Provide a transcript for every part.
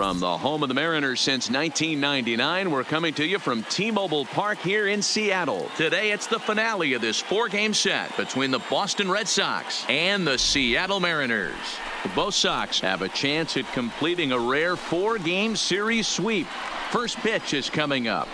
From the home of the Mariners since 1999, we're coming to you from T-Mobile Park here in Seattle. Today, it's the finale of this 4-game set between the Boston Red Sox and the Seattle Mariners. Both Sox have a chance at completing a rare 4-game series sweep. First pitch is coming up.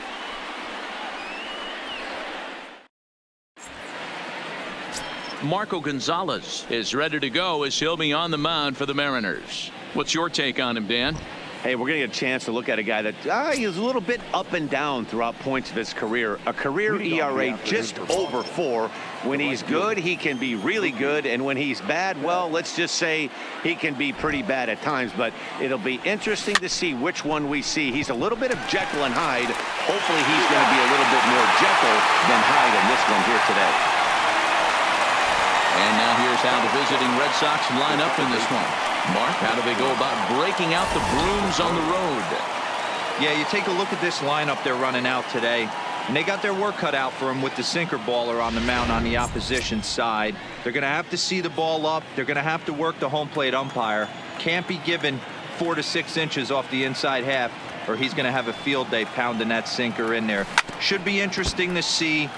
Marco Gonzalez is ready to go as he'll be on the mound for the Mariners. What's your take on him, Dan? Hey, we're going to get a chance to look at a guy that he's a little bit up and down throughout points of his career. A career ERA just over 4. When he's good, he can be really good. And when he's bad, well, let's just say he can be pretty bad at times. But it'll be interesting to see which one we see. He's a little bit of Jekyll and Hyde. Hopefully he's going to be a little bit more Jekyll than Hyde in this one here today. And now here's how the visiting Red Sox line up in this one. Mark, how do they go about breaking out the brooms on the road? Yeah, you take a look at this lineup they're running out today, and they got their work cut out for them with the sinker baller on the mound on the opposition side. They're going to have to see the ball up. They're going to have to work the home plate umpire. Can't be given 4 to 6 inches off the inside half, or he's going to have a field day pounding that sinker in there. Should be interesting to see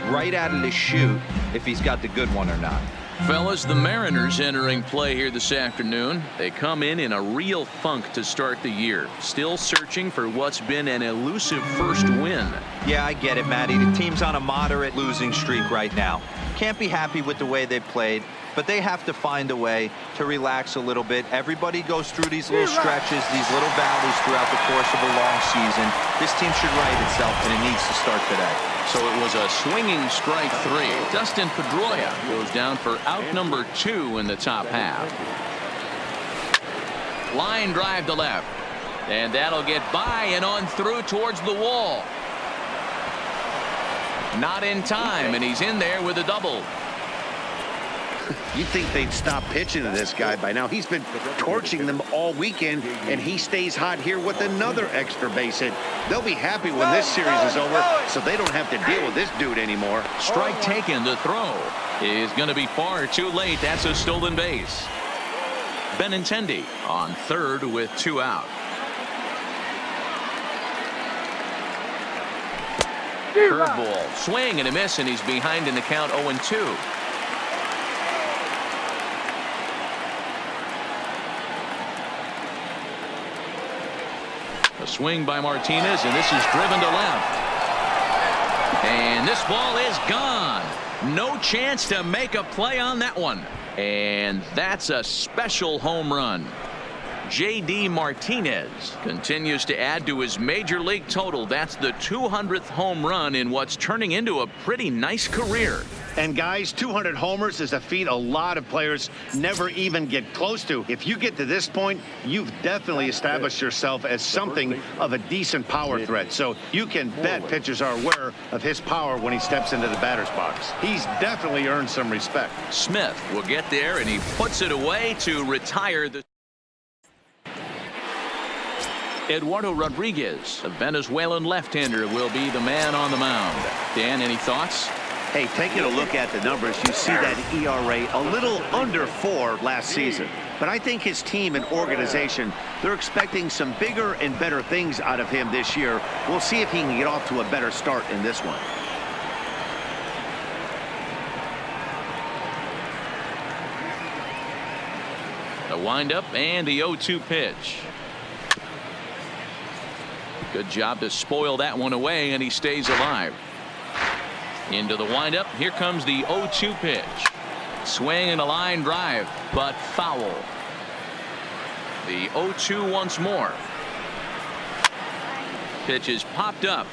right out of the chute if he's got the good one or not. Fellas, the Mariners entering play here this afternoon. They come in a real funk to start the year. Still searching for what's been an elusive first win. Yeah, I get it, Matty. The team's on a moderate losing streak right now. Can't be happy with the way they played, but they have to find a way to relax a little bit. Everybody goes through these little stretches, these little valleys throughout the course of a long season. This team should right itself, and it needs to start today. So it was a swinging strike 3. Dustin Pedroia goes down for out number 2 in the top half. Line drive to left. And that'll get by and on through towards the wall. Not in time, and he's in there with a double. You'd think they'd stop pitching to this guy by now. He's been torching them all weekend, and he stays hot here with another extra base hit. They'll be happy when this series is over, so they don't have to deal with this dude anymore. Strike taken. The throw is going to be far too late. That's a stolen base. Benintendi on third with 2 out. Curveball, swing and a miss, and he's behind in the count 0-2. A swing by Martinez, and this is driven to left. And this ball is gone. No chance to make a play on that one. And that's a special home run. J.D. Martinez continues to add to his major league total. That's the 200th home run in what's turning into a pretty nice career. And guys, 200 homers is a feat a lot of players never even get close to. If you get to this point, you've definitely established yourself as something of a decent power threat. So you can bet pitchers are aware of his power when he steps into the batter's box. He's definitely earned some respect. Smith will get there, and he puts it away to retire the. Eduardo Rodriguez, a Venezuelan left-hander, will be the man on the mound. Dan, any thoughts? Hey, taking a look at the numbers, you see that ERA a little under 4 last season. But I think his team and organization, they're expecting some bigger and better things out of him this year. We'll see if he can get off to a better start in this one. The windup and the 0-2 pitch. Good job to spoil that one away, and he stays alive. Into the windup. Here comes the 0-2 pitch. Swing and a line drive, but foul. The 0-2 once more. Pitch is popped up.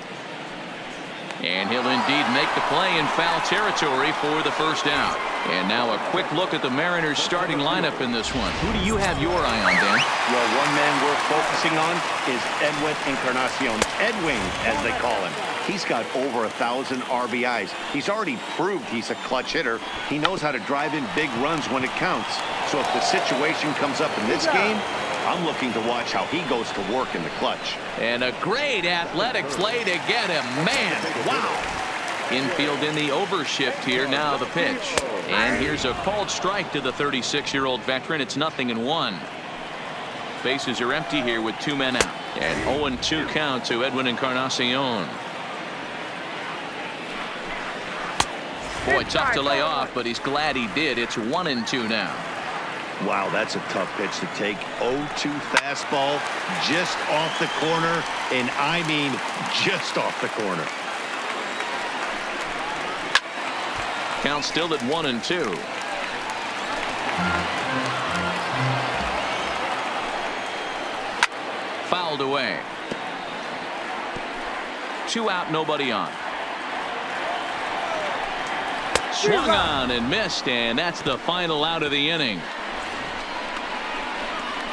And he'll indeed make the play in foul territory for the first out. And now a quick look at the Mariners starting lineup in this one. Who do you have your eye on, Dan? Well, one man we're focusing on is Edwin Encarnacion. Edwin, as they call him. He's got over 1,000 RBIs. He's already proved he's a clutch hitter. He knows how to drive in big runs when it counts. So if the situation comes up in this game, I'm looking to watch how he goes to work in the clutch. And a great athletic play to get him. Man, wow. Infield in the overshift here. Now the pitch. And here's a called strike to the 36-year-old veteran. It's 0-1. Bases are empty here with 2 men out. And 0-2 count to Edwin Encarnacion. Boy, tough to lay off, but he's glad he did. It's 1-2 now. Wow, that's a tough pitch to take. 0-2 fastball just off the corner, and I mean just off the corner. Count still at 1-2. Fouled away. 2 out, nobody on. Swung on and missed, and that's the final out of the inning.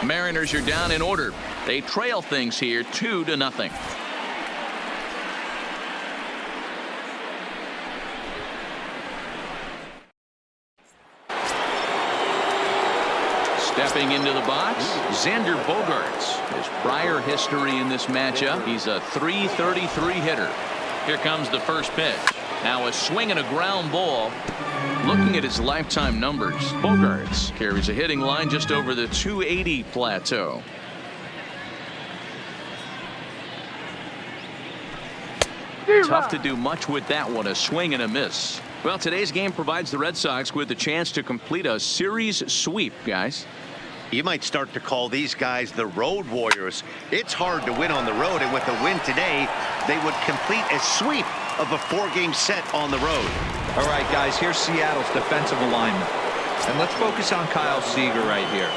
Mariners are down in order. They trail things here 2-0. Stepping into the box, Xander Bogaerts. His prior history in this matchup, he's a .333 hitter. Here comes the first pitch. Now a swing and a ground ball. Looking at his lifetime numbers, Bogaerts carries a hitting line just over the .280 plateau. Tough to do much with that one. A swing and a miss. Well, today's game provides the Red Sox with the chance to complete a series sweep, guys. You might start to call these guys the road warriors. It's hard to win on the road, and with a win today, they would complete a sweep of a 4-game set on the road. All right, guys, here's Seattle's defensive alignment. And let's focus on Kyle Seager right here.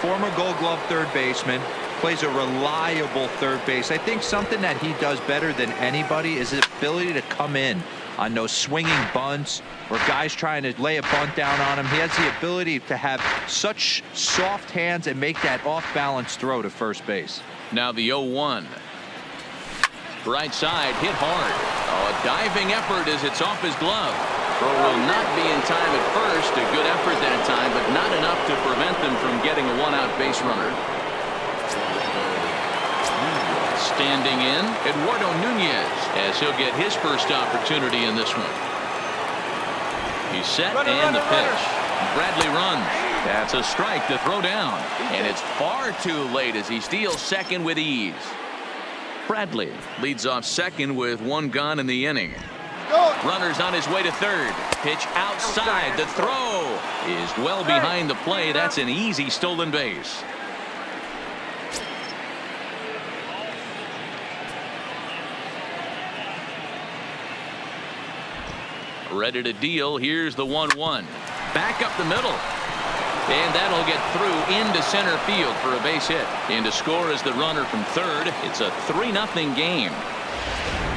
Former Gold Glove third baseman, plays a reliable third base. I think something that he does better than anybody is his ability to come in on those swinging bunts or guys trying to lay a bunt down on him. He has the ability to have such soft hands and make that off-balance throw to first base. Now the 0-1. Right side, hit hard. Oh, a diving effort as it's off his glove. Throw will not be in time at first. A good effort that time, but not enough to prevent them from getting a 1-out base runner. Standing in, Eduardo Nunez, as he'll get his first opportunity in this one. He's set and the pitch. Bradley runs. That's a strike to throw down. And it's far too late as he steals second with ease. Bradley leads off second with 1 gone in the inning. Runners on his way to third. Pitch outside. The throw is well behind the play. That's an easy stolen base. Ready to deal. Here's the 1-1. Back up the middle. And that'll get through into center field for a base hit. And to score is the runner from third. It's a 3-0 game.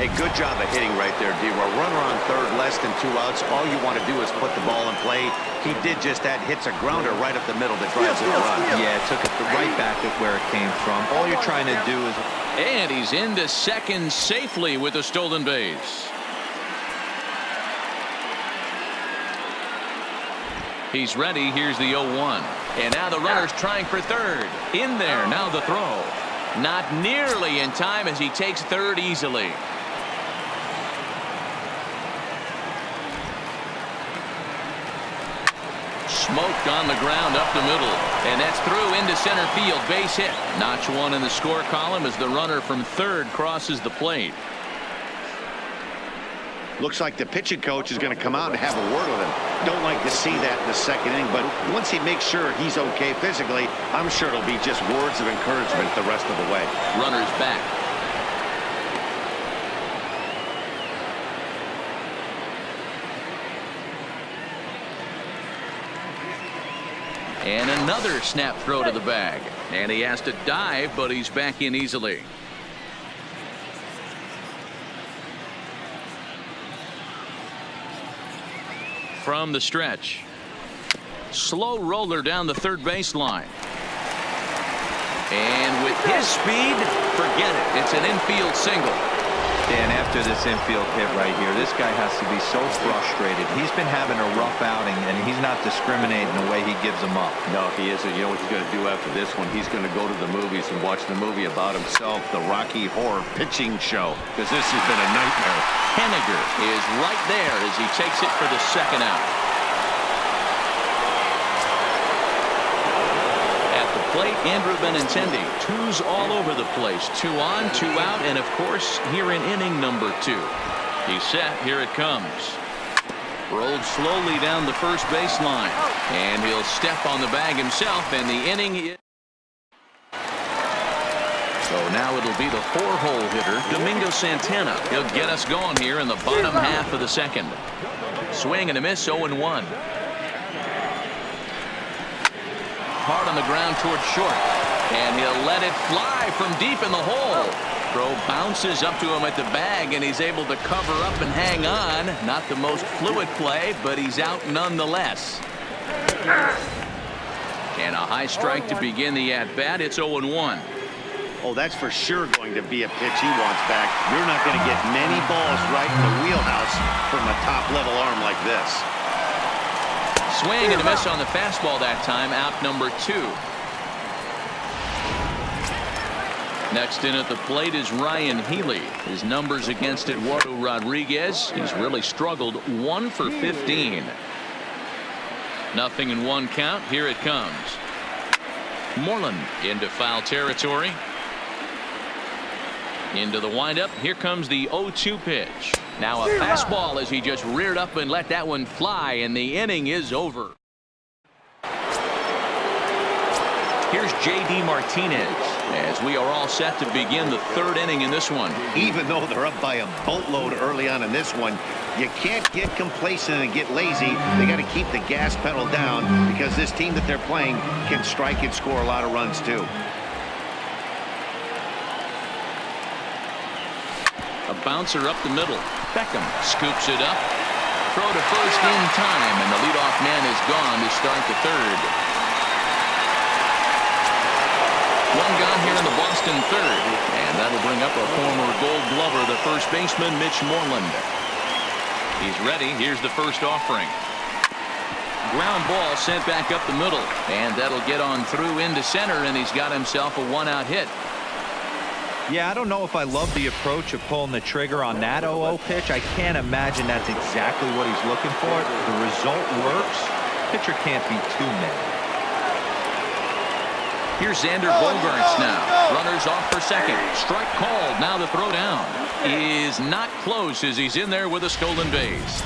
A good job of hitting right there, D. A runner on third, less than 2 outs. All you want to do is put the ball in play. He did just that. Hits a grounder right up the middle that drives in a run. Yeah, it took it right back to where it came from. All you're trying to do is... And he's into second safely with a stolen base. He's ready. Here's the 0-1. And now the runner's trying for third. In there. Now the throw. Not nearly in time as he takes third easily. Smoked on the ground up the middle. And that's through into center field. Base hit. Notch 1 in the score column as the runner from third crosses the plate. Looks like the pitching coach is going to come out and have a word with him. Don't like to see that in the second inning, but once he makes sure he's okay physically, I'm sure it'll be just words of encouragement the rest of the way. Runner's back. And another snap throw to the bag. And he has to dive, but he's back in easily. From the stretch. Slow roller down the third baseline. And with his speed, forget it. It's an infield single. And after this infield hit right here, this guy has to be so frustrated. He's been having a rough outing, and he's not discriminating the way he gives them up. No, he isn't. You know what he's going to do after this one? He's going to go to the movies and watch the movie about himself, the Rocky Horror Pitching Show, because this has been a nightmare. Henniger is right there as he takes it for the second out. At the plate, Andrew Benintendi. Twos all over the place. 2 on, 2 out, and of course here in inning number 2. He's set. Here it comes. Rolled slowly down the first baseline, and he'll step on the bag himself, and the inning is. So now it'll be the 4-hole hitter, Domingo Santana. He'll get us going here in the bottom half of the second. Swing and a miss, 0-1. Hard on the ground towards short, and he'll let it fly from deep in the hole. Throw bounces up to him at the bag, and he's able to cover up and hang on. Not the most fluid play, but he's out nonetheless. And a high strike to begin the at-bat. It's 0-1. Oh, that's for sure going to be a pitch he wants back. You're not going to get many balls right in the wheelhouse from a top-level arm like this. Swing and a miss on the fastball that time. Out number 2. Next in at the plate is Ryan Healy. His numbers against Eduardo Rodriguez. He's really struggled. 1 for 15. Nothing in 1 count. Here it comes. Moreland into foul territory. Into the windup. Here comes the 0-2 pitch. Now a fastball as he just reared up and let that one fly, and the inning is over. Here's J.D. Martinez as we are all set to begin the 3rd inning in this one. Even though they're up by a boatload early on in this one, you can't get complacent and get lazy. They got to keep the gas pedal down because this team that they're playing can strike and score a lot of runs too. A bouncer up the middle. Beckham scoops it up. Throw to first in time, and the leadoff man is gone to start the 3rd. 1 gone here in the Boston 3rd, and that'll bring up a former Gold Glover, the first baseman, Mitch Moreland. He's ready. Here's the first offering. Ground ball sent back up the middle, and that'll get on through into center, and he's got himself a 1-out hit. Yeah, I don't know if I love the approach of pulling the trigger on that 0-0 pitch. I can't imagine that's exactly what he's looking for. The result works. Pitcher can't be too mad. Here's Xander Bogaerts now. Runners off for second. Strike called. Now the throw down is not close as he's in there with a stolen base.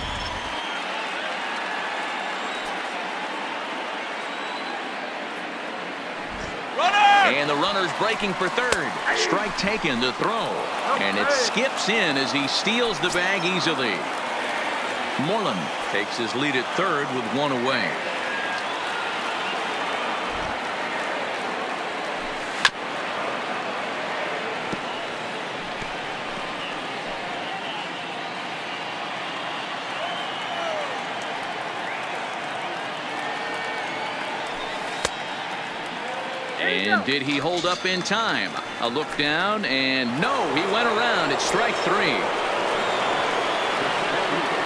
And the runner's breaking for 3rd. Strike taken to throw. And it skips in as he steals the bag easily. Moreland takes his lead at 3rd with 1 away. And did he hold up in time? A look down, and no, he went around. It's strike 3.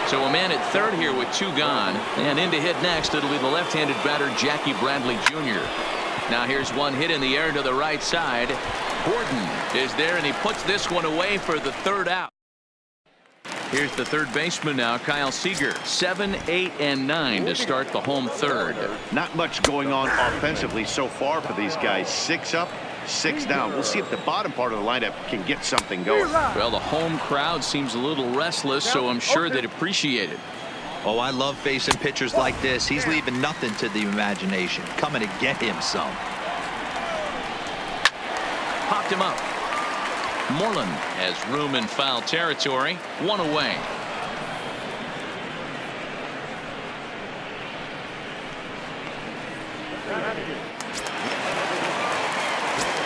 So a man at 3rd here with 2 gone, and in to hit next, it'll be the left-handed batter Jackie Bradley Jr. Now here's one hit in the air to the right side. Gordon is there, and he puts this one away for the 3rd out. Here's the 3rd baseman now, Kyle Seager. 7, 8, and 9 to start the home 3rd. Not much going on offensively so far for these guys. 6 up, 6 down. We'll see if the bottom part of the lineup can get something going. Well, the home crowd seems a little restless, so I'm sure they'd appreciate it. Oh, I love facing pitchers like this. He's leaving nothing to the imagination. Coming to get him some. Popped him up. Moreland has room in foul territory. 1 away.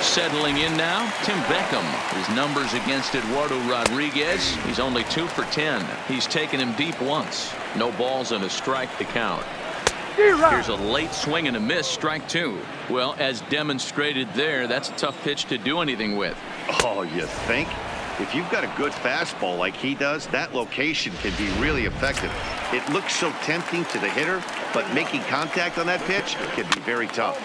Settling in now, Tim Beckham. His numbers against Eduardo Rodriguez. He's only 2 for 10. He's taken him deep once. No balls and a strike to count. Here's a late swing and a miss, strike 2. Well, as demonstrated there, that's a tough pitch to do anything with. Oh, you think? If you've got a good fastball like he does, that location can be really effective. It looks so tempting to the hitter, but making contact on that pitch can be very tough.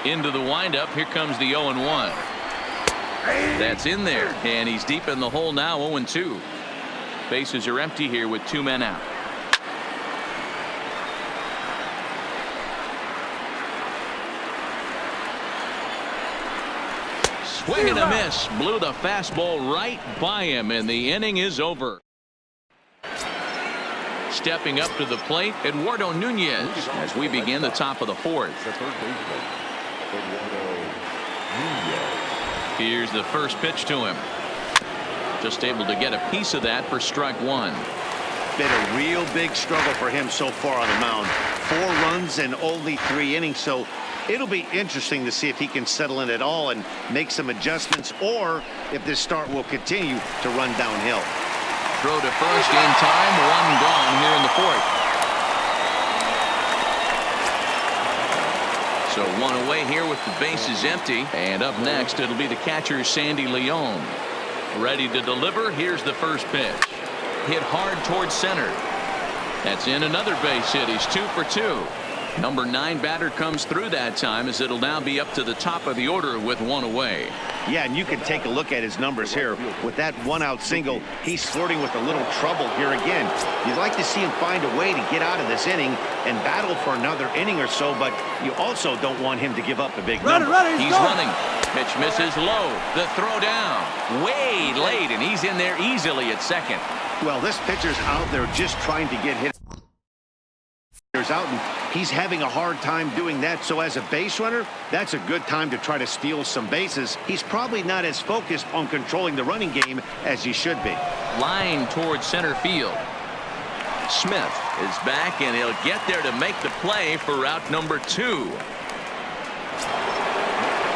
Into the windup. Here comes the 0-1. That's in there, and he's deep in the hole now. 0-2. Bases are empty here with 2 men out. Swing and a miss. Blew the fastball right by him, and the inning is over. Stepping up to the plate, Eduardo Nunez, as we begin the top of the fourth. Here's the first pitch to him. Just able to get a piece of that for strike one. Been a real big struggle for him so far on the mound. 4 runs and only 3 innings, so it'll be interesting to see if he can settle in at all and make some adjustments, or if this start will continue to run downhill. Throw to first in time. 1 gone here in the fourth. So 1 away here with the bases empty. And up next, it'll be the catcher, Sandy Leon. Ready to deliver. Here's the first pitch. Hit hard towards center. That's in another base hit. He's 2 for 2. Number 9 batter comes through that time, as it'll now be up to the top of the order with 1 away. Yeah, and you can take a look at his numbers here. With that 1-out single, he's flirting with a little trouble here again. You'd like to see him find a way to get out of this inning and battle for another inning or so, but you also don't want him to give up a big number. He's running. Pitch misses low. The throw down. Way late, and he's in there easily at second. Well, this pitcher's out there just trying to get hit out, and he's having a hard time doing that. So as a base runner, that's a good time to try to steal some bases. He's probably not as focused on controlling the running game as he should be. Line towards center field. Smith is back, and he'll get there to make the play for out number 2.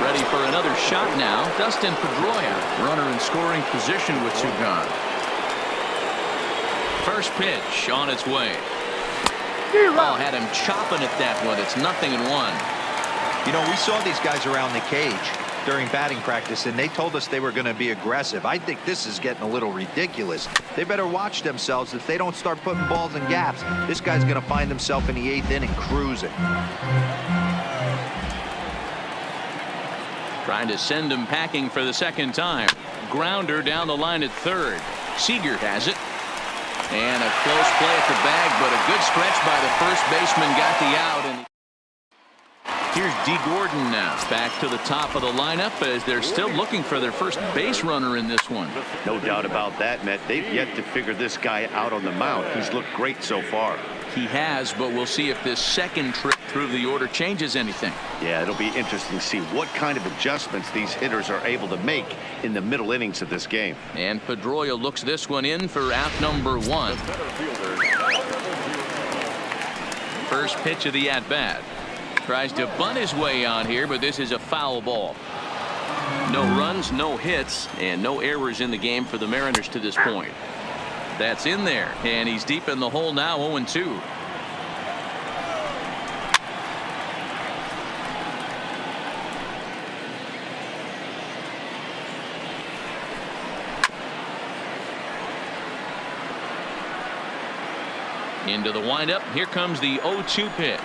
Ready for another shot now. Dustin Pedroia, runner in scoring position with 2 gone. First pitch on its way. Oh, had him chopping at that one. It's 0-1. You know, we saw these guys around the cage during batting practice, and they told us they were going to be aggressive. I think this is getting a little ridiculous. They better watch themselves. If they don't start putting balls in gaps, this guy's going to find himself in the 8th inning cruising. Trying to send him packing for the second time. Grounder down the line at third. Seager has it. And a close play at the bag, but a good stretch by the first baseman got the out. And here's D. Gordon now. Back to the top of the lineup as they're still looking for their first base runner in this one. No doubt about that, Matt. They've yet to figure this guy out on the mound. He's looked great so far. He has, but we'll see if this second trip through the order changes anything. Yeah, it'll be interesting to see what kind of adjustments these hitters are able to make in the middle innings of this game. And Pedroia looks this one in for out number 1. First pitch of the at-bat. Tries to bunt his way on here, but this is a foul ball. No runs, no hits, and no errors in the game for the Mariners to this point. That's in there, and he's deep in the hole now, 0-2. Into the windup. Here comes the 0-2 pitch.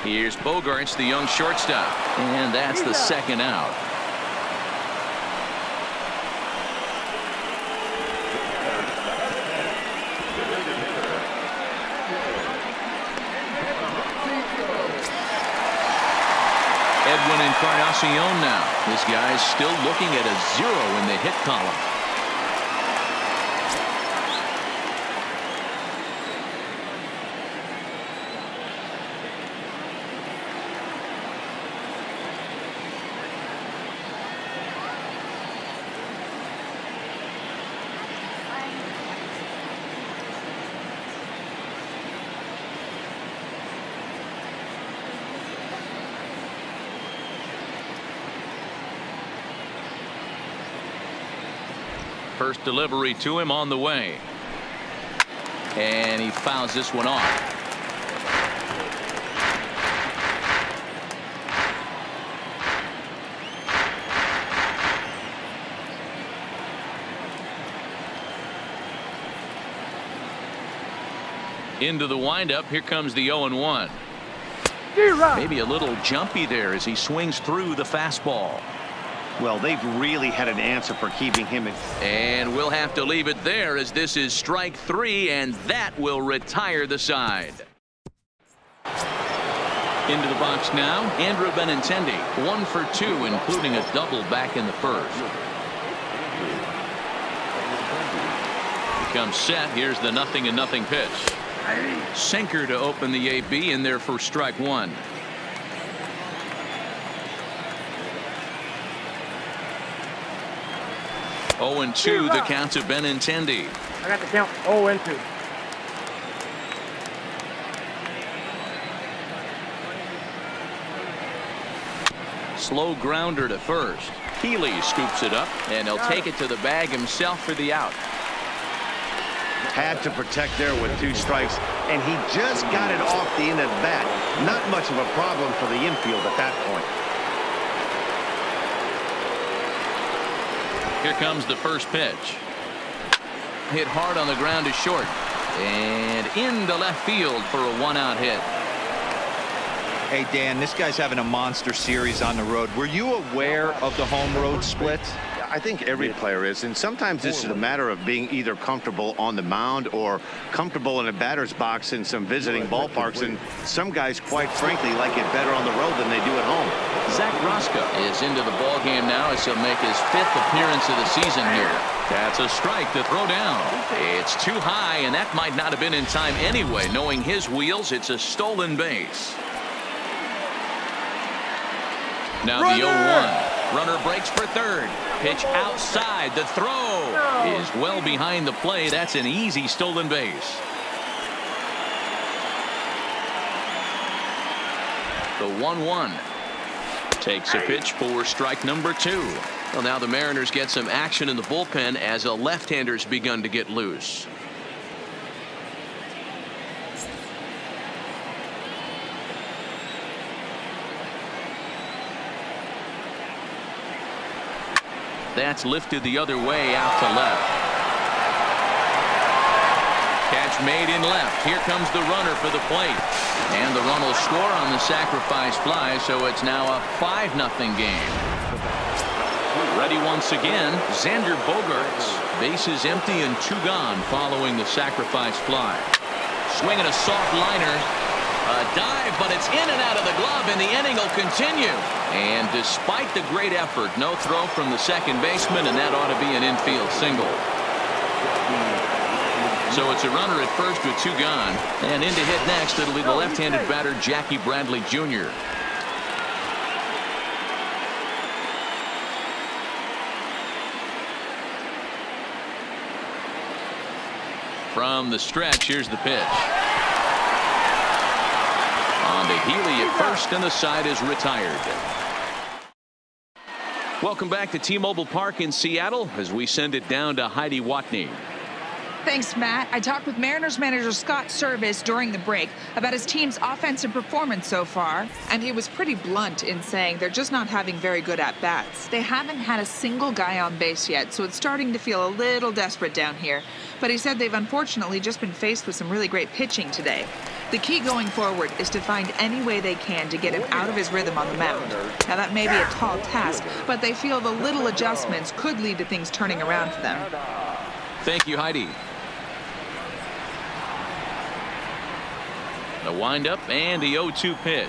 Here's Bogarts, the young shortstop, and that's the second out. Edwin Encarnacion now. This guy's still looking at a 0 in the hit column. First delivery to him on the way. And he fouls this one off. Into the windup. Here comes the 0-1. Maybe a little jumpy there as he swings through the fastball. Well, they've really had an answer for keeping him in. And we'll have to leave it there as this is strike 3, and that will retire the side. Into the box now, Andrew Benintendi, 1 for 2, including a double back in the first. He comes set. Here's the 0-0 pitch. Sinker to open the AB, in there for strike 1. Oh, and 2 the count to Benintendi. I got the count 0-2. Slow grounder to first. Healy scoops it up, and he'll take it to the bag himself for the out. Had to protect there with 2 strikes, and he just got it off the end of the bat. Not much of a problem for the infield at that point. Here comes the first pitch. Hit hard on the ground to short, and into left field for a 1-out hit. Hey, Dan, this guy's having a monster series on the road. Were you aware of the home-road splits? I think every player is, and sometimes this is a matter of being either comfortable on the mound or comfortable in a batter's box in some visiting ballparks, and some guys, quite frankly, like it better on the road than they do at home. Zach Roscoe is into the ball game now as he'll make his 5th appearance of the season here. That's a strike to throw down. It's too high, and that might not have been in time anyway. Knowing his wheels, it's a stolen base. Now the 0-1. Runner breaks for third. Pitch outside. The throw is well behind the play. That's an easy stolen base. The 1-1 takes a pitch for strike number 2. Well, now the Mariners get some action in the bullpen as a left-hander's begun to get loose. That's lifted the other way out to left. Catch made in left. Here comes the runner for the plate. And the run will score on the sacrifice fly, so it's now a 5-0 game. Ready once again, Xander Bogaerts. Bases empty and 2 gone following the sacrifice fly. Swinging a soft liner. A dive, but it's in and out of the glove, and the inning will continue. And despite the great effort, no throw from the second baseman, and that ought to be an infield single. So it's a runner at first with 2 gone. And in to hit next, it'll be the left-handed batter, Jackie Bradley Jr. From the stretch, here's the pitch. On to Healy at first, and the side is retired. Welcome back to T-Mobile Park in Seattle as we send it down to Heidi Watney. Thanks, Matt. I talked with Mariners manager Scott Service during the break about his team's offensive performance so far, and he was pretty blunt in saying they're just not having very good at-bats. They haven't had a single guy on base yet, so it's starting to feel a little desperate down here. But he said they've unfortunately just been faced with some really great pitching today. The key going forward is to find any way they can to get him out of his rhythm on the mound. Now, that may be a tall task, but they feel the little adjustments could lead to things turning around for them. Thank you, Heidi. The windup and the 0-2 pitch.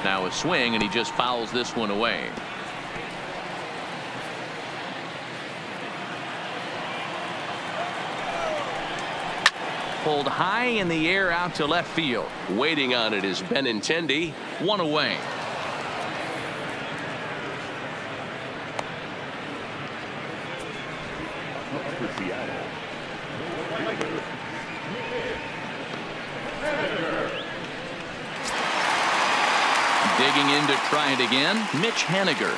Now a swing, and he just fouls this one away. Pulled high in the air out to left field. Waiting on it is Benintendi. 1 away. Digging in to try it again, Mitch Haniger.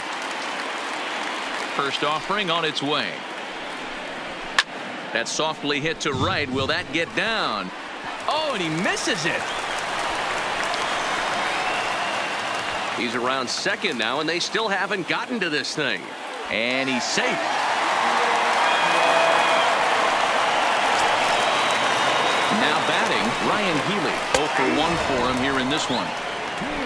First offering on its way. That's softly hit to right. Will that get down? Oh, and he misses it. He's around second now, and they still haven't gotten to this thing. And he's safe. Now batting, Ryan Healy. 0 for 1 for him here in this one.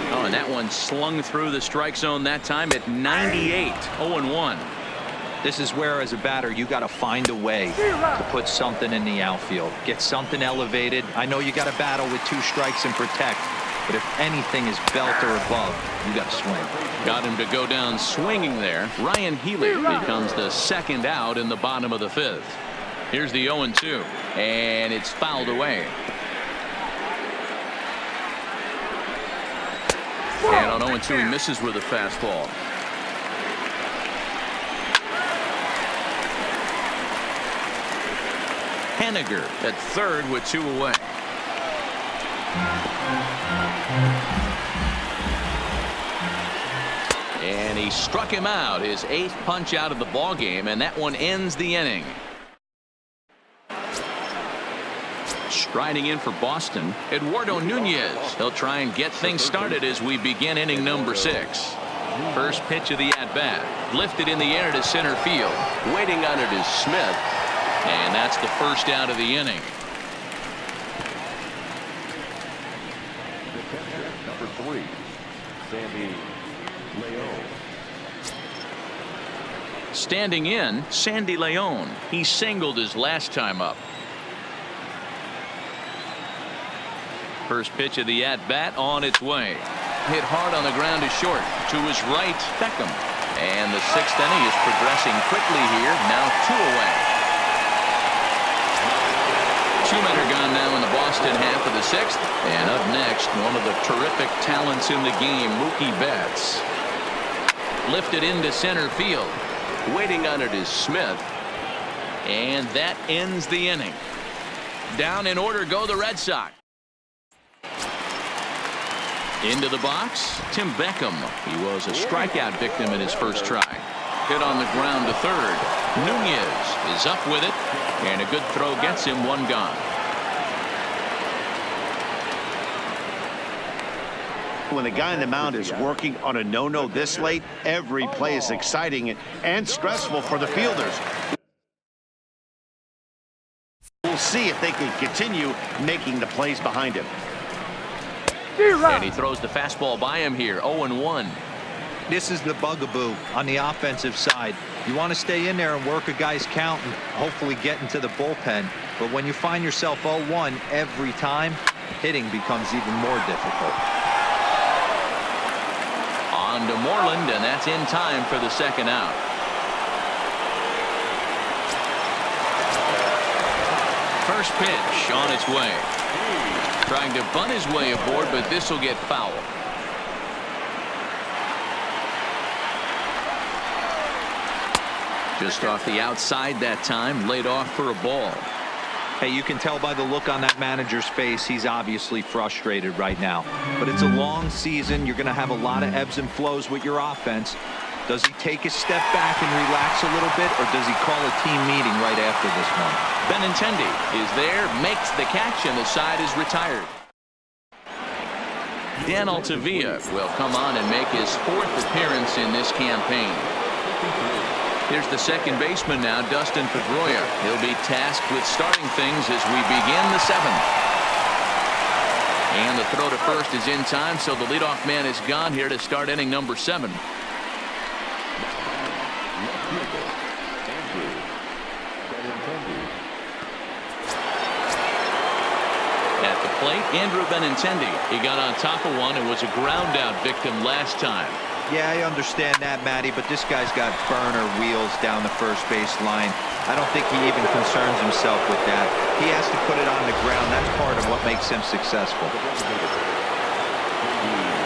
Oh, and that one slung through the strike zone that time at 98. 0-1. This is where, as a batter, you got to find a way to put something in the outfield, get something elevated. I know you got to battle with 2 strikes and protect, but if anything is belt or above, you got to swing. Got him to go down swinging there. Ryan Healy becomes the second out in the bottom of the fifth. Here's the 0-2, and it's fouled away. And on 0-2, he misses with a fastball. Henniger at third with 2 away. And he struck him out, his 8th punch out of the ball game, and that one ends the inning. Striding in for Boston, Eduardo Nunez. He'll try and get things started as we begin inning number 6. First pitch of the at-bat, lifted in the air to center field. Waiting on it is Smith, and that's the first out of the inning. Number 3, Sandy Leon. Standing in, Sandy Leon. He singled his last time up. First pitch of the at-bat on its way. Hit hard on the ground to short. To his right, Beckham. And the 6th inning is progressing quickly here. Now 2 away. 2 men are gone now in the Boston half of the 6th. And up next, one of the terrific talents in the game, Mookie Betts. Lifted into center field. Waiting on it is Smith. And that ends the inning. Down in order go the Red Sox. Into the box, Tim Beckham. He was a strikeout victim in his first try. Hit on the ground to third. Nunez is up with it, and a good throw gets him 1 gone. When the guy on the mound is working on a no-no this late, every play is exciting and stressful for the fielders. We'll see if they can continue making the plays behind him. And he throws the fastball by him here. 0-1. This is the bugaboo on the offensive side. You want to stay in there and work a guy's count and hopefully get into the bullpen. But when you find yourself 0-1 every time, hitting becomes even more difficult. On to Moreland, and that's in time for the 2nd out. First pitch on its way. Trying to bunt his way aboard, but this will get foul. Just off the outside that time, laid off for a ball. Hey, you can tell by the look on that manager's face, he's obviously frustrated right now. But it's a long season. You're going to have a lot of ebbs and flows with your offense. Does he take a step back and relax a little bit, or does he call a team meeting right after this one? Benintendi is there, makes the catch, and the side is retired. Dan Altavilla will come on and make his 4th appearance in this campaign. Here's the second baseman now, Dustin Pedroia. He'll be tasked with starting things as we begin the 7th. And the throw to first is in time, so the leadoff man is gone here to start inning number 7. At the plate, Andrew Benintendi. He got on top of one and was a ground out victim last time. Yeah, I understand that, Matty, but this guy's got burner wheels down the first base line. I don't think he even concerns himself with that. He has to put it on the ground. That's part of what makes him successful.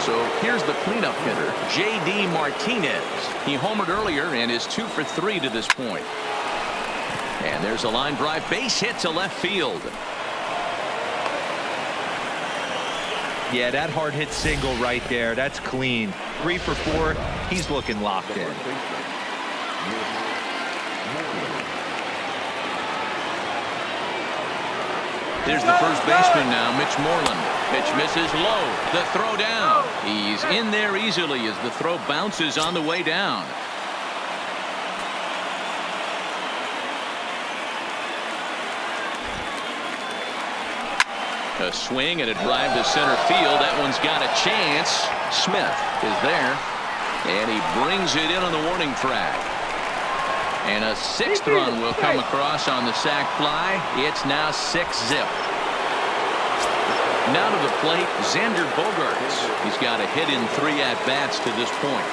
So here's the cleanup hitter, J.D. Martinez. He homered earlier and is 2 for 3 to this point. And there's a line drive base hit to left field. Yeah, that hard hit single right there. That's clean. 3 for 4. He's looking locked in. Here's the first baseman now, Mitch Moreland. Pitch misses low. The throw down. He's in there easily as the throw bounces on the way down. A swing and a drive to center field. That one's got a chance. Smith is there, and he brings it in on the warning track. And a 6th run will come across on the sac fly. It's now 6-zip. Now to the plate, Xander Bogaerts. He's got a hit in 3 at-bats to this point.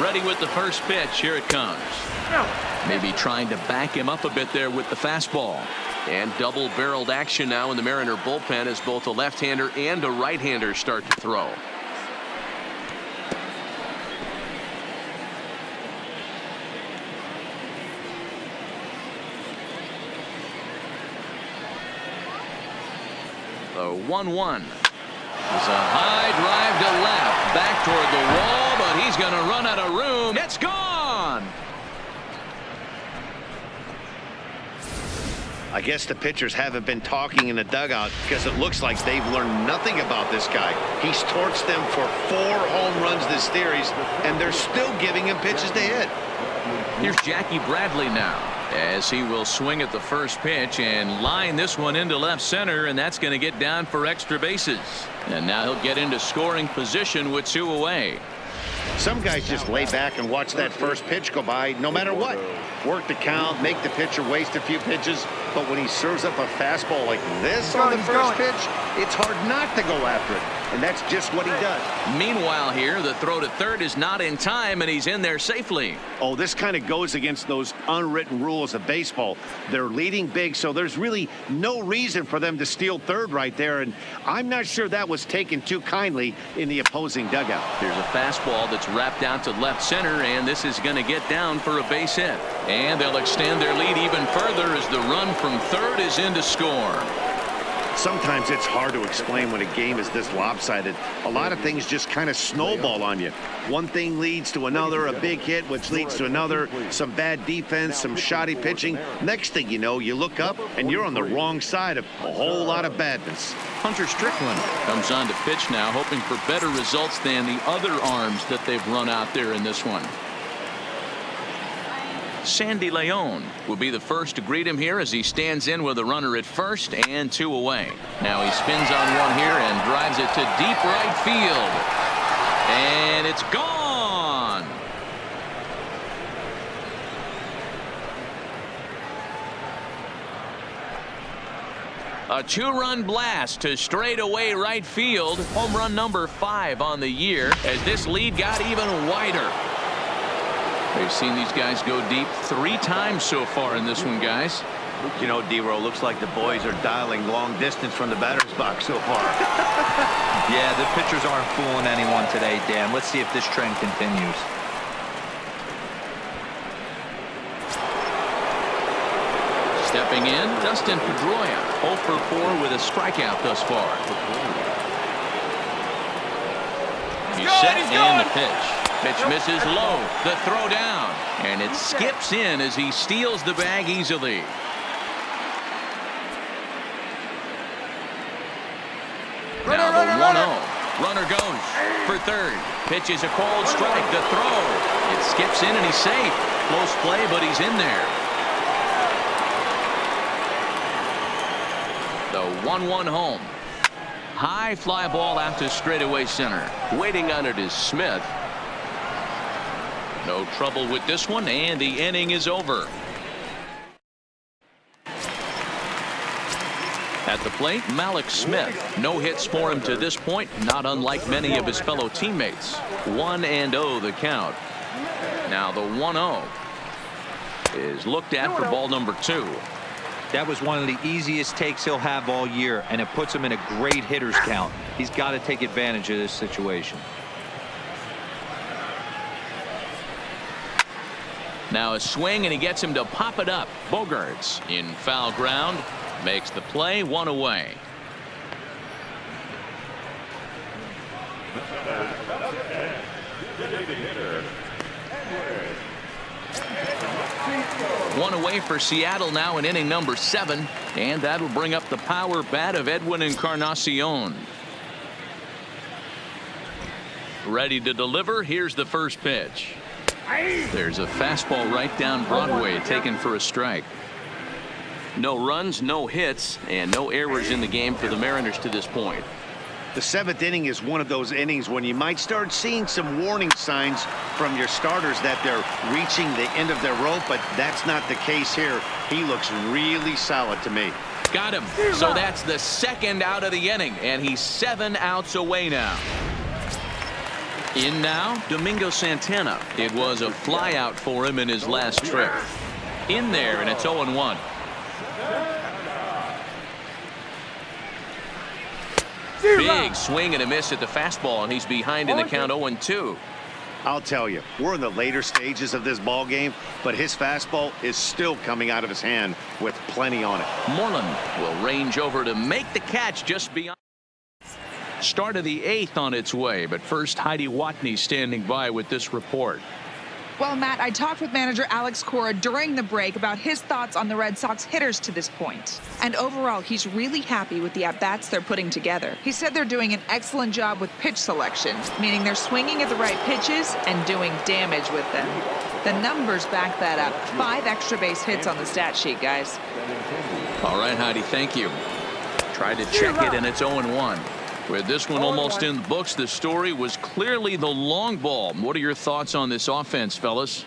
Ready with the first pitch. Here it comes. Maybe trying to back him up a bit there with the fastball. And double-barreled action now in the Mariner bullpen as both a left-hander and a right-hander start to throw. The 1-1. It's a high drive to left, back toward the wall, but he's going to run out of room. It's gone. I guess the pitchers haven't been talking in the dugout because it looks like they've learned nothing about this guy. He's torched them for 4 home runs this series, and they're still giving him pitches to hit. Here's Jackie Bradley now, as he will swing at the first pitch and line this one into left center, and that's going to get down for extra bases. And now he'll get into scoring position with 2 away. Some guys just lay back and watch that first pitch go by no matter what. Work the count, make the pitcher waste a few pitches, but when he serves up a fastball like this on the first pitch, it's hard not to go after it, and that's just what he does. Meanwhile here, the throw to third is not in time, and he's in there safely. Oh, this kind of goes against those unwritten rules of baseball. They're leading big, so there's really no reason for them to steal third right there, and I'm not sure that was taken too kindly in the opposing dugout. There's a fastball that's wrapped out to left center, and this is going to get down for a base hit. And they'll extend their lead even further as the run from third is in to score. Sometimes it's hard to explain when a game is this lopsided. A lot of things just kind of snowball on you. One thing leads to another, a big hit, which leads to another, some bad defense, some shoddy pitching. Next thing you know, you look up and you're on the wrong side of a whole lot of badness. Hunter Strickland comes on to pitch now, hoping for better results than the other arms that they've run out there in this one. Sandy Leon will be the first to greet him here as he stands in with a runner at first and 2 away. Now he spins on one here and drives it to deep right field. And it's gone. A 2-run blast to straightaway right field. Home run number 5 on the year as this lead got even wider. They've seen these guys go deep 3 times so far in this one, guys. You know, D-Row, looks like the boys are dialing long distance from the batter's box so far. Yeah, the pitchers aren't fooling anyone today, Dan. Let's see if this trend continues. Stepping in, Dustin Pedroia, 0 for 4 with a strikeout thus far. He's set and the pitch. Pitch misses low. The throw down. And it skips in as he steals the bag easily. Now the 1-0. Runner goes for third. Pitch is a called strike. The throw. It skips in and he's safe. Close play, but he's in there. The 1-1 home. High fly ball out to straightaway center. Waiting on it is Smith. No trouble with this one, and the inning is over. At the plate, Malik Smith. No hits for him to this point, not unlike many of his fellow teammates. 1-0 the count. Now the 1-0 is looked at for ball number 2. That was one of the easiest takes he'll have all year, and it puts him in a great hitter's count. He's got to take advantage of this situation. Now a swing, and he gets him to pop it up. Bogaerts in foul ground makes the play, 1 away. One away for Seattle now in inning number 7, and that'll bring up the power bat of Edwin Encarnacion. Ready to deliver. Here's the first pitch. There's a fastball right down Broadway, taken for a strike. No runs, no hits, and no errors in the game for the Mariners to this point. The 7th inning is one of those innings when you might start seeing some warning signs from your starters that they're reaching the end of their rope, but that's not the case here. He looks really solid to me. Got him. So that's the second out of the inning, and he's 7 outs away now. In now, Domingo Santana. It was a flyout for him in his last trip. In there, and it's 0-1. Big swing and a miss at the fastball, and he's behind in the count 0-2. I'll tell you, we're in the later stages of this ball game, but his fastball is still coming out of his hand with plenty on it. Moreland will range over to make the catch just beyond. Start of the 8th on its way, but first Heidi Watney standing by with this report. Well, Matt, I talked with manager Alex Cora during the break about his thoughts on the Red Sox hitters to this point. And overall, he's really happy with the at-bats they're putting together. He said they're doing an excellent job with pitch selection, meaning they're swinging at the right pitches and doing damage with them. The numbers back that up. 5 extra base hits on the stat sheet, guys. All right, Heidi, thank you. Tried to check it, and it's 0-1. With this one almost in the books, the story was clearly the long ball. What are your thoughts on this offense, fellas?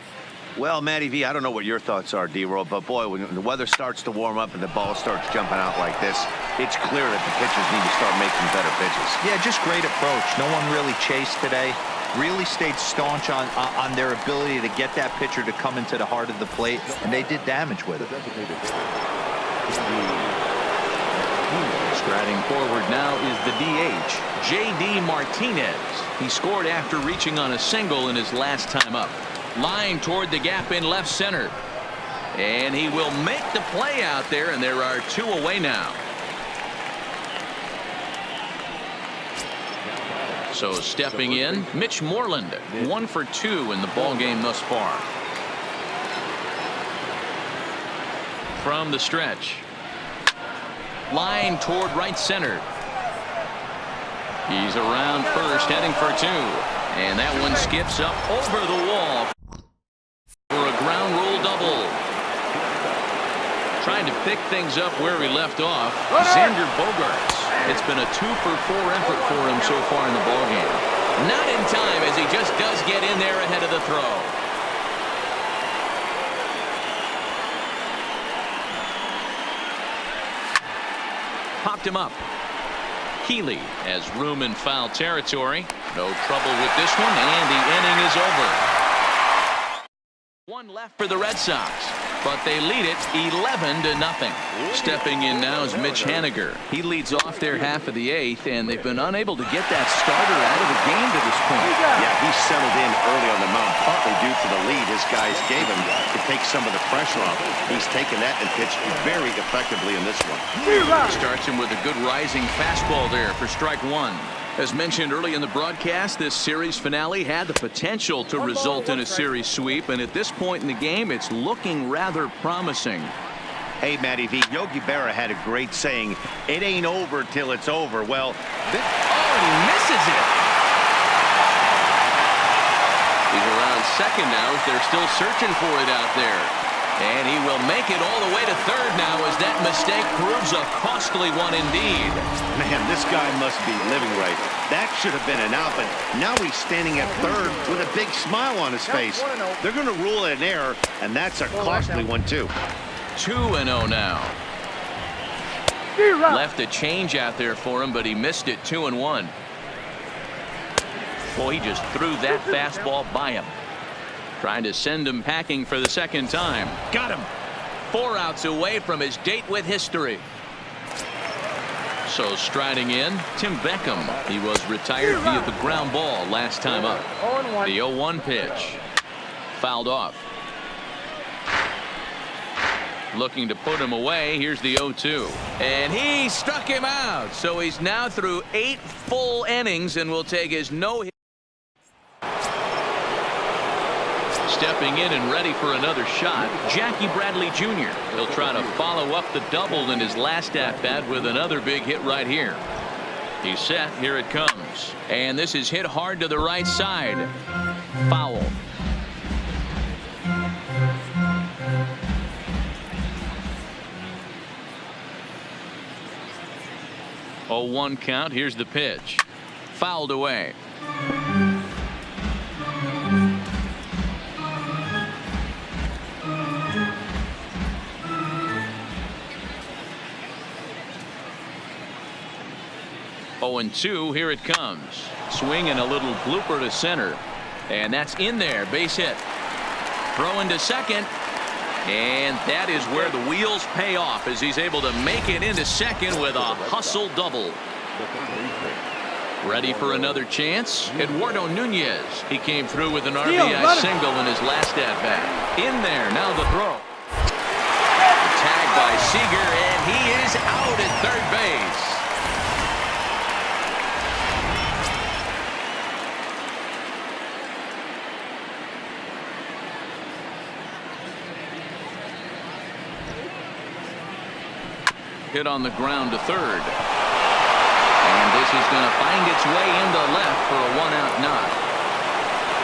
Well, Matty V, I don't know what your thoughts are, D-Roll, but boy, when the weather starts to warm up and the ball starts jumping out like this, it's clear that the pitchers need to start making better pitches. Yeah, just great approach. No one really chased today. Really stayed staunch on their ability to get that pitcher to come into the heart of the plate, and they did damage with it. Striding forward now is the DH, J.D. Martinez. He scored after reaching on a single in his last time up. Line toward the gap in left center. And he will make the play out there, and there are 2 away now. So stepping in, Mitch Moreland, 1 for 2 in the ball game thus far. From the stretch. Line toward right center. He's around first, heading for 2. And that one skips up over the wall for a ground rule double. Trying to pick things up where he left off, Xander Bogaerts. It's been a 2 for 4 effort for him so far in the ballgame. Not in time, as he just does get in there ahead of the throw. Popped him up. Keeley has room in foul territory. No trouble with this one, and the inning is over. 1 left for the Red Sox, but they lead it 11-0. Stepping in now is Mitch Haniger. He leads off their half of the 8th, and they've been unable to get that starter out of the game to this point. Yeah, he settled in early on the mound, partly due to the lead his guys gave him to take some of the pressure off. He's taken that and pitched very effectively in this one. Starts him with a good rising fastball there for strike 1. As mentioned early in the broadcast, this series finale had the potential to result in a series sweep, and at this point in the game, it's looking rather promising. Hey, Matty V, Yogi Berra had a great saying, it ain't over till it's over. Well, he misses it. He's around second now as they're still searching for it out there. And he will make it all the way to third now as that mistake proves a costly one indeed. Man, this guy must be living right. That should have been an out, but now he's standing at third with a big smile on his face. They're going to rule it an error, and that's a costly one, too. 2-0 now. Left a change out there for him, but he missed it. 2-1. Boy, he just threw that fastball by him. Trying to send him packing for the second time. Got him. 4 outs away from his date with history. So striding in, Tim Beckham. He was retired via the ground ball last time up. The 0-1 pitch. Fouled off. Looking to put him away. Here's the 0-2. And he struck him out. So he's now through 8 full innings and will take his no-hit. Stepping in and ready for another shot, Jackie Bradley Jr. He'll try to follow up the double in his last at-bat with another big hit right here. He's set. Here it comes. And this is hit hard to the right side. Foul. Oh, 1 count. Here's the pitch. Fouled away. 0-2. Here it comes. Swing and a little blooper to center. And that's in there. Base hit. Throw into second. And that is where the wheels pay off as he's able to make it into second with a hustle double. Ready for another chance? Eduardo Nunez. He came through with an RBI single in his last at-bat. In there. Now the throw. Tag by Seager, and he is out at third base. Hit on the ground to third. And this is going to find its way into left for a one-out knock.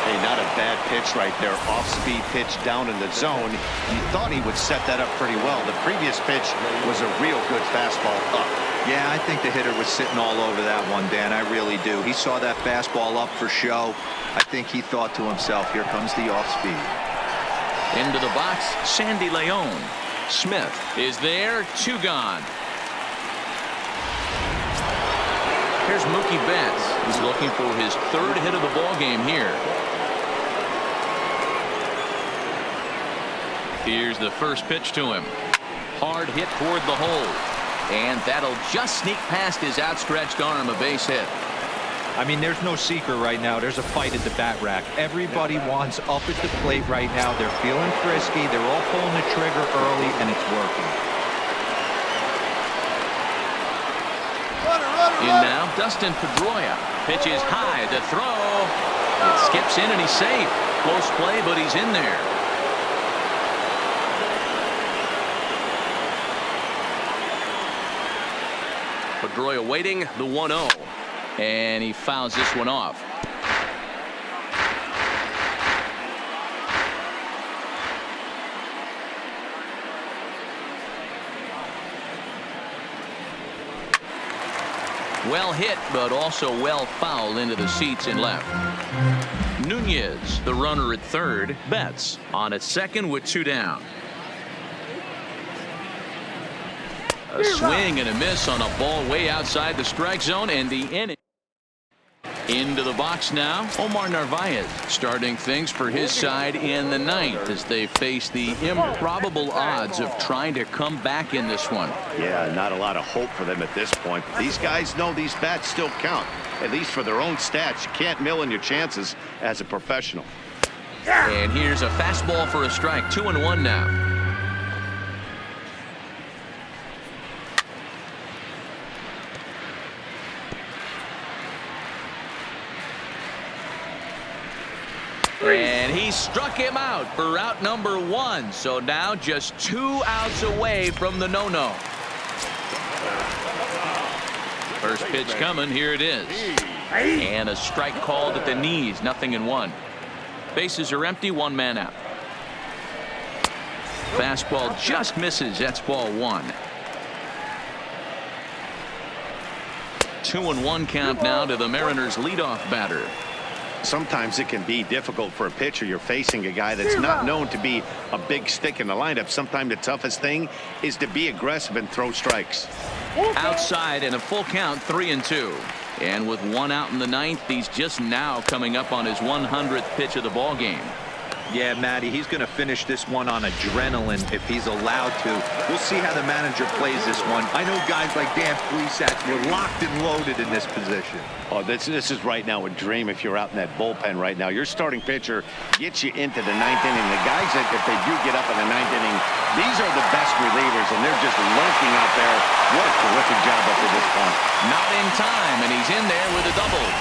Hey, not a bad pitch right there. Off-speed pitch down in the zone. You thought he would set that up pretty well. The previous pitch was a real good fastball up. Yeah, I think the hitter was sitting all over that one, Dan. I really do. He saw that fastball up for show. I think he thought to himself, here comes the off-speed. Into the box, Sandy Leon. Smith is there. 2 gone. Here's Mookie Betts. He's looking for his 3rd hit of the ball game here. Here's the first pitch to him. Hard hit toward the hole. And that'll just sneak past his outstretched arm. A base hit. I mean, there's no secret right now. There's a fight at the bat rack. Everybody wants up at the plate right now. They're feeling frisky. They're all pulling the trigger early, and it's working. In now, Dustin Pedroia. Pitch is high to throw. It skips in and he's safe. Close play, but he's in there. Pedroia waiting, the 1-0. And he fouls this one off. Well hit, but also well fouled into the seats in left. Nunez, the runner at third. Betts on at second with 2 down. A swing and a miss on a ball way outside the strike zone, and the inning. Into the box now, Omar Narvaez starting things for his side in the 9th as they face the improbable odds of trying to come back in this one. Yeah, not a lot of hope for them at this point. But these guys know these bats still count, at least for their own stats. You can't mill in your chances as a professional. And here's a fastball for a strike. 2-1 now. And he struck him out for out number 1. So now just 2 outs away from the no-no. First pitch coming. Here it is. And a strike called at the knees. 0-1. Bases are empty. 1 man out. Fastball just misses. That's ball 1. 2-1 count now to the Mariners leadoff batter. Sometimes it can be difficult for a pitcher. You're facing a guy that's not known to be a big stick in the lineup. Sometimes the toughest thing is to be aggressive and throw strikes. Outside and a full count. 3-2. And with 1 out in the 9th, he's just now coming up on his 100th pitch of the ball game. Yeah, Matty, he's going to finish this one on adrenaline if he's allowed to. We'll see how the manager plays this one. I know guys like Dan Plesac were locked and loaded in this position. Oh, this is right now a dream if you're out in that bullpen right now. Your starting pitcher gets you into the 9th inning. The guys that, if they do get up in the 9th inning, these are the best relievers, and they're just lurking out there. What a terrific job up to this point. Not in time, and he's in there with a double.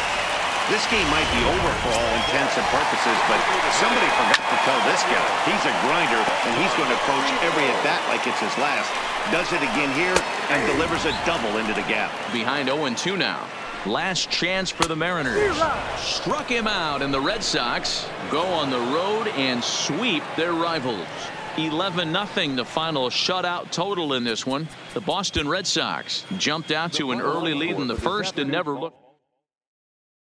This game might be over for all intents and purposes, but somebody forgot to tell this guy he's a grinder, and he's going to approach every at-bat like it's his last. Does it again here and delivers a double into the gap. Behind 0-2 now. Last chance for the Mariners. Struck him out, and the Red Sox go on the road and sweep their rivals. 11-0 the final shutout total in this one. The Boston Red Sox jumped out to an early lead in the first and never looked.